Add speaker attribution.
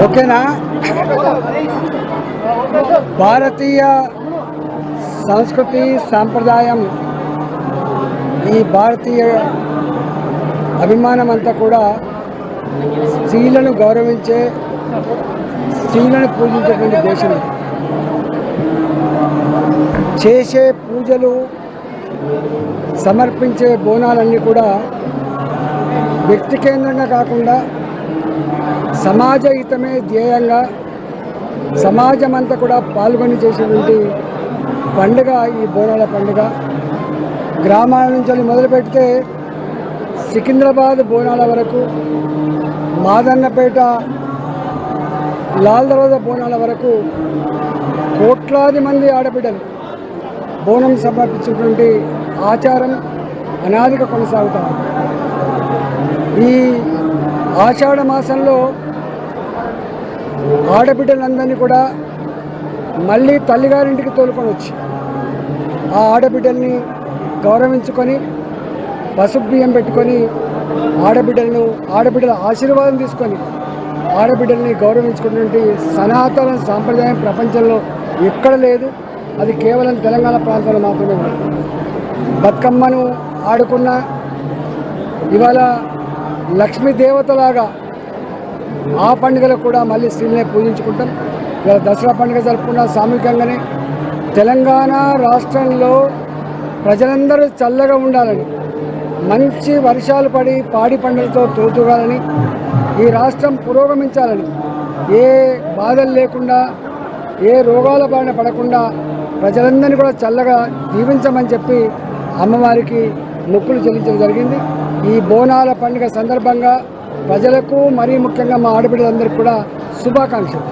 Speaker 1: ఓకేనా. భారతీయ సంస్కృతి సాంప్రదాయం, ఈ భారతీయ అభిమానం అంతా కూడా స్త్రీలను గౌరవించే, స్త్రీలను పూజించేటువంటి దేశం. చేసే పూజలు, సమర్పించే బోనాలన్నీ కూడా వ్యక్తి కేంద్రంగా కాకుండా సమాజ హితమే ధ్యేయంగా సమాజం అంతా కూడా పాల్గొని చేసేటువంటి పండుగ ఈ బోనాల పండుగ. గ్రామాల నుంచి మొదలు పెడితే సికింద్రాబాద్ బోనాల వరకు, మాదన్నపేట లాల్ దర్వాజా బోనాల వరకు కోట్లాది మంది ఆడబిడ్డలు బోనం సమర్పించినటువంటి ఆచారం అనాదిగా కొనసాగుతారు. ఈ ఆషాఢ మాసంలో ఆడబిడ్డలందరినీ కూడా మళ్ళీ తల్లిగారింటికి తోలుకొని వచ్చి ఆ గౌరవించుకొని పసుపు బియ్యం పెట్టుకొని ఆడబిడ్డల ఆశీర్వాదం తీసుకొని ఆడబిడ్డల్ని గౌరవించుకున్నటువంటి సనాతన సాంప్రదాయం ప్రపంచంలో ఎక్కడ లేదు. అది కేవలం తెలంగాణ ప్రాంతంలో మాత్రమే ఉంది. బతుకమ్మను ఆడుకున్న ఇవాళ లక్ష్మీదేవతలాగా ఆ పండుగలో కూడా మళ్ళీ స్త్రీలనే పూజించుకుంటాం. ఇవాళ దసరా పండుగ జరుపుకున్న సామూహికంగానే తెలంగాణ రాష్ట్రంలో ప్రజలందరూ చల్లగా ఉండాలని, మంచి వర్షాలు పడి పాడి పంటలతో తోతుగాలని, ఈ రాష్ట్రం పురోగమించాలని, ఏ బాధలు లేకుండా, ఏ రోగాల బారిన పడకుండా ప్రజలందరినీ కూడా చల్లగా జీవించమని చెప్పి అమ్మవారికి మొక్కులు చెల్లించడం జరిగింది. ఈ బోనాల పండుగ సందర్భంగా ప్రజలకు, మరీ ముఖ్యంగా మా ఆడబిడ్డలందరికీ కూడా శుభాకాంక్షలు.